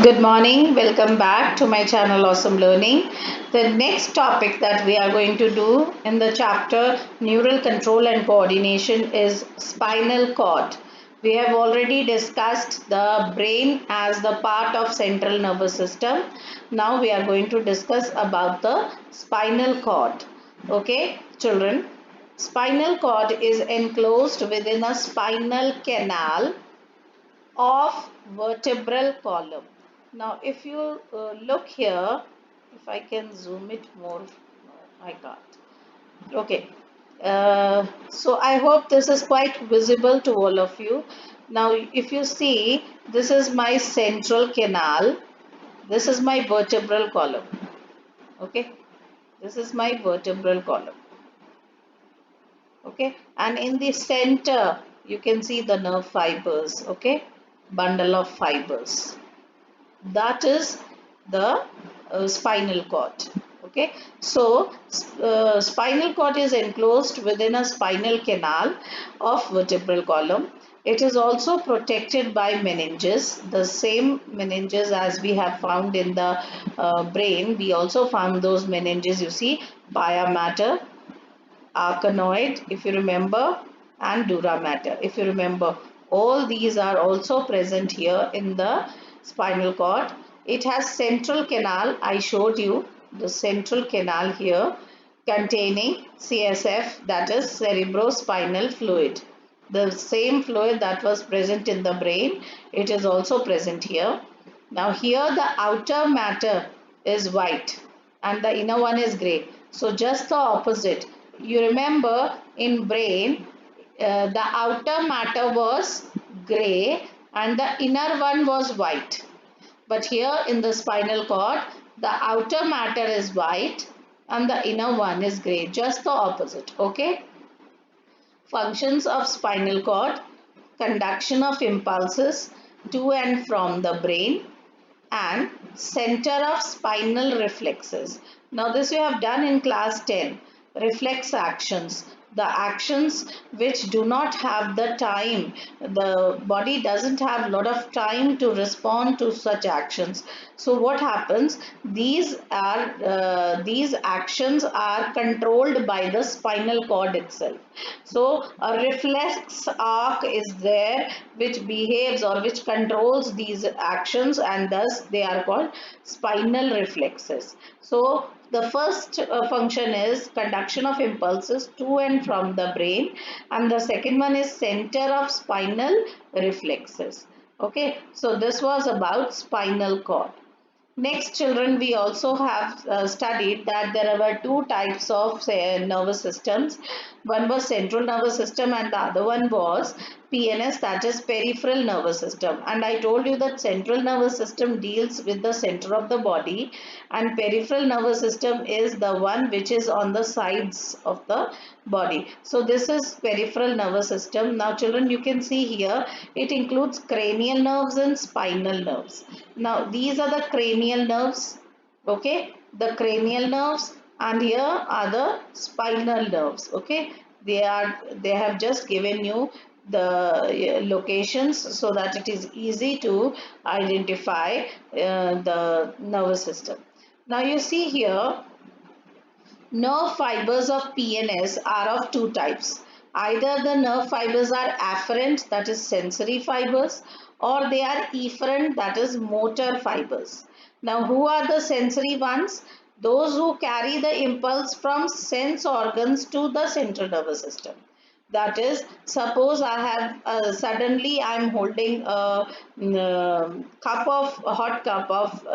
Good morning, welcome back to my channel Awesome Learning. The next topic that we are going to do in the chapter Neural Control and Coordination is spinal cord. We have already discussed the brain as the part of central nervous system. Now we are going to discuss about the spinal cord. Okay, children, spinal cord is enclosed within a spinal canal of vertebral column. Now if you look here, if I can zoom it more, no, I can't. Okay, so I hope this is quite visible to all of you. Now if you see, this is my central canal, this is my vertebral column. Okay, this is my vertebral column. Okay, and in the center you can see the nerve fibers. Okay, bundle of fibers, that is the spinal cord. Okay, so spinal cord is enclosed within a spinal canal of vertebral column. It is also protected by meninges, the same meninges as we have found in the brain. We also found those meninges, you see, pia mater, arachnoid, if you remember, and dura mater, if you remember. All these are also present here in the spinal cord. It has central canal. I showed you the central canal here containing CSF, that is cerebrospinal fluid. The same fluid that was present in the brain, it is also present here. Now here the outer matter is white and the inner one is grey. So just the opposite. You remember in brain, the outer matter was grey and the inner one was white. But here in the spinal cord, the outer matter is white and the inner one is grey. Just the opposite. Okay. Functions of spinal cord: conduction of impulses to and from the brain, and center of spinal reflexes. Now this you have done in class 10, reflex actions. The actions which do not have the time, the body doesn't have a lot of time to respond to such actions. So what happens, these actions are controlled by the spinal cord itself. So a reflex arc is there which behaves or which controls these actions, and thus they are called spinal reflexes. So the first function is conduction of impulses to and from the brain, and the second one is center of spinal reflexes. Okay, so this was about spinal cord. Next, children, we also have studied that there were two types of nervous systems. One was central nervous system and the other one was PNS, that is peripheral nervous system. And I told you that central nervous system deals with the center of the body and peripheral nervous system is the one which is on the sides of the body. So this is peripheral nervous system. Now children, you can see here it includes cranial nerves and spinal nerves. Now these are the cranial nerves. Okay, the cranial nerves, and here are the spinal nerves. Okay, they have just given you the locations so that it is easy to identify the nervous system. Now you see here, nerve fibers of PNS are of two types. Either the nerve fibers are afferent, that is sensory fibers, or they are efferent, that is motor fibers. Now, who are the sensory ones? Those who carry the impulse from sense organs to the central nervous system. That is, suppose I have suddenly I am holding a hot cup of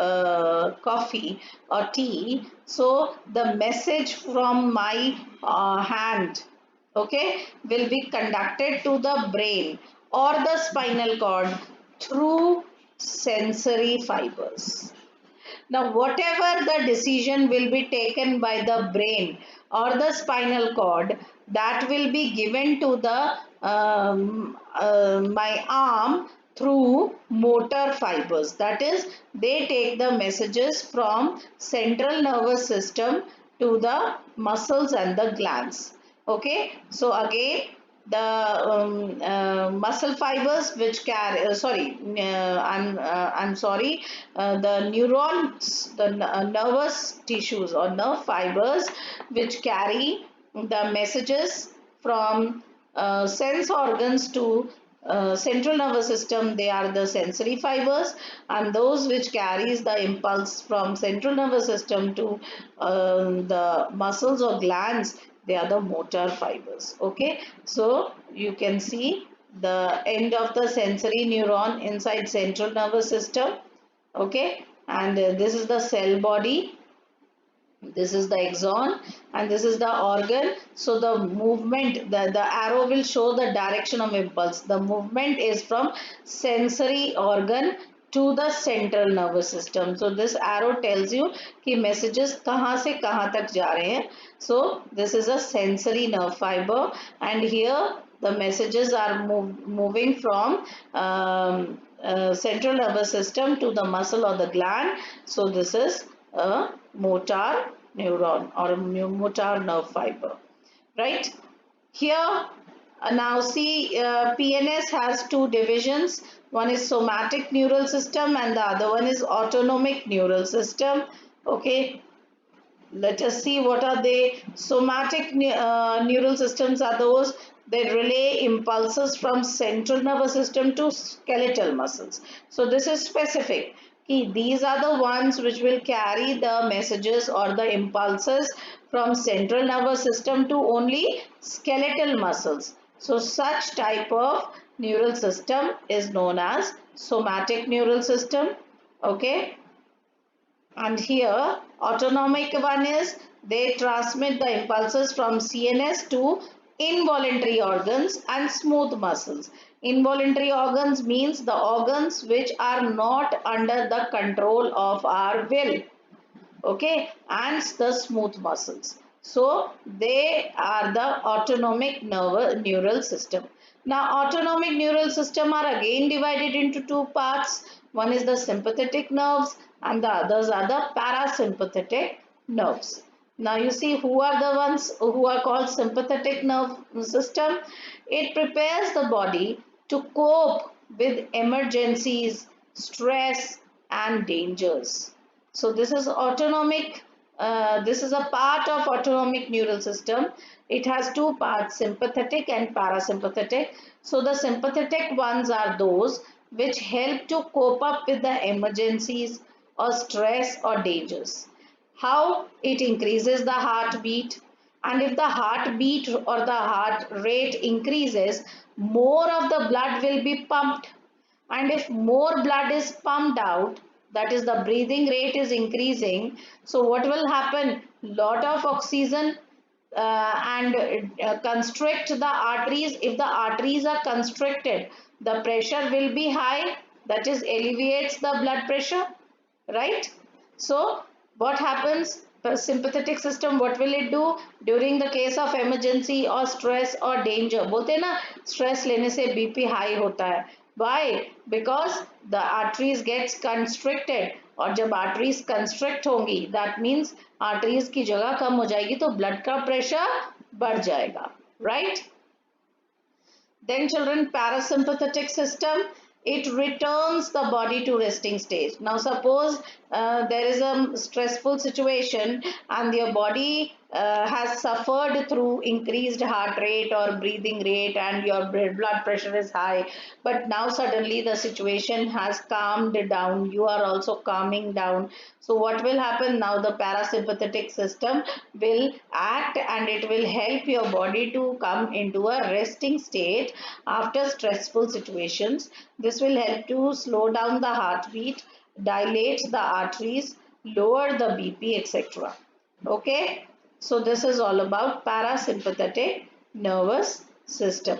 coffee or tea. So the message from my hand, okay, will be conducted to the brain or the spinal cord through sensory fibers. Now, whatever the decision will be taken by the brain or the spinal cord, that will be given to the my arm through motor fibers. That is, they take the messages from central nervous system to the muscles and the glands. Okay, so again, the muscle fibers which carry I'm sorry, the neurons, the nervous tissues or nerve fibers which carry the messages from sense organs to central nervous system, they are the sensory fibers, and those which carries the impulse from central nervous system to the muscles or glands, they are the motor fibers. Okay, so you can see the end of the sensory neuron inside central nervous system. Okay, and this is the cell body, this is the axon, and this is the organ. So the movement, the arrow will show the direction of impulse. The movement is from sensory organ to the central nervous system. So this arrow tells you कि messages कहाँ से कहाँ तक जा रहे हैं. So this is a sensory nerve fiber, and here the messages are moving from central nervous system to the muscle or the gland. So this is a motor neuron or a motor nerve fiber, right? Here, now see, PNS has two divisions. One is somatic neural system and the other one is autonomic neural system. Okay, let us see what are they. Somatic neural systems are those that relay impulses from central nervous system to skeletal muscles. So this is specific. These are the ones which will carry the messages or the impulses from central nervous system to only skeletal muscles. So such type of neural system is known as somatic neural system. Okay, and here autonomic one is they transmit the impulses from CNS to involuntary organs and smooth muscles. Involuntary organs means the organs which are not under the control of our will. Okay, and the smooth muscles. So they are the autonomic neural system. Now autonomic neural system are again divided into two parts. One is the sympathetic nerves and the others are the parasympathetic nerves. Now you see who are the ones who are called sympathetic nerve system. It prepares the body to cope with emergencies, stress and dangers. So this is autonomic. This is a part of autonomic neural system. It has two parts, sympathetic and parasympathetic. So the sympathetic ones are those which help to cope up with the emergencies or stress or dangers. How? It increases the heartbeat, and if the heartbeat or the heart rate increases, more of the blood will be pumped, and if more blood is pumped out, that is the breathing rate is increasing, so what will happen, lot of oxygen and constrict the arteries. If the arteries are constricted, the pressure will be high, that is alleviates the blood pressure, right? So what happens, the sympathetic system, what will it do during the case of emergency or stress or danger? बोलते हैं ना stress लेने से BP high होता है. Why? Because the arteries gets constricted, और जब arteries constrict होंगी, that means arteries की जगह कम हो जाएगी, तो blood का pressure बढ़ जाएगा, right? Then children, parasympathetic system, it returns the body to resting state. Now suppose there is a stressful situation and your body has suffered through increased heart rate or breathing rate and your blood pressure is high, but now suddenly the situation has calmed down, you are also calming down. So what will happen now, the parasympathetic system will act and it will help your body to come into a resting state after stressful situations. This will help to slow down the heartbeat, dilate the arteries, lower the BP, etc. Okay, so this is all about parasympathetic nervous system.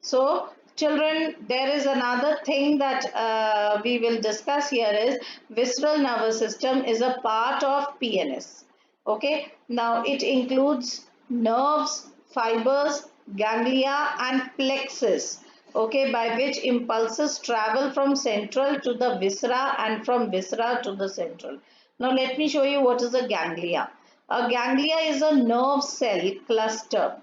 So children, there is another thing that we will discuss here is visceral nervous system is a part of PNS. Okay, now it includes nerves, fibers, ganglia and plexus. Okay, by which impulses travel from central to the viscera and from viscera to the central. Now let me show you what is a ganglia. A ganglia is a nerve cell cluster.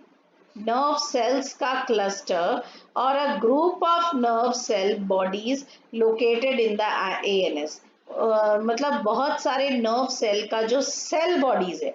nerve cells का cluster or a group of nerve cell bodies located in the ANS. मतलब बहुत सारे nerve cell का जो cell bodies है,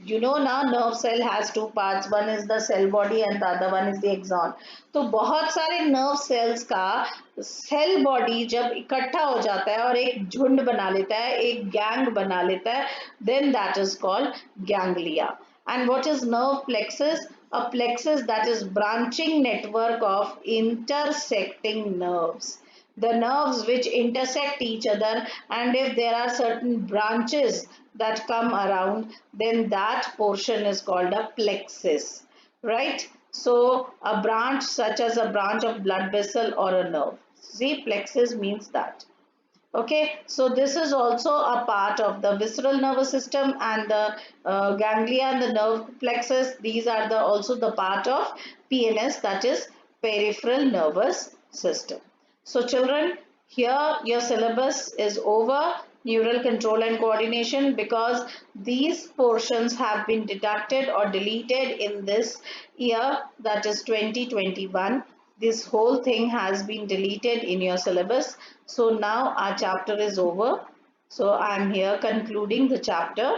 you know ना, nerve cell has two parts, one is the cell body and the other one is the axon. तो बहुत सारे nerve cells का cell body जब इकट्ठा हो जाता है और एक झुंड बना लेता है, एक gang बना लेता है, then that is called ganglia. And what is nerve plexus? A plexus, that is branching network of intersecting nerves. The nerves which intersect each other, and if there are certain branches that come around, then that portion is called a plexus, right? So a branch such as a branch of blood vessel or a nerve. See, plexus means that. Okay, so this is also a part of the visceral nervous system, and the ganglia and the nerve plexus, these are the also the part of PNS, that is peripheral nervous system. So children, here your syllabus is over, neural control and coordination, because these portions have been deducted or deleted in this year, that is 2021. This whole thing has been deleted in your syllabus. So now our chapter is over. So I am here concluding the chapter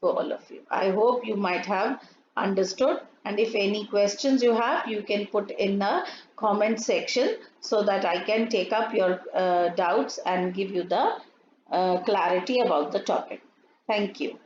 for all of you. I hope you might have understood, and if any questions you have, you can put in a comment section so that I can take up your doubts and give you the clarity about the topic. Thank you.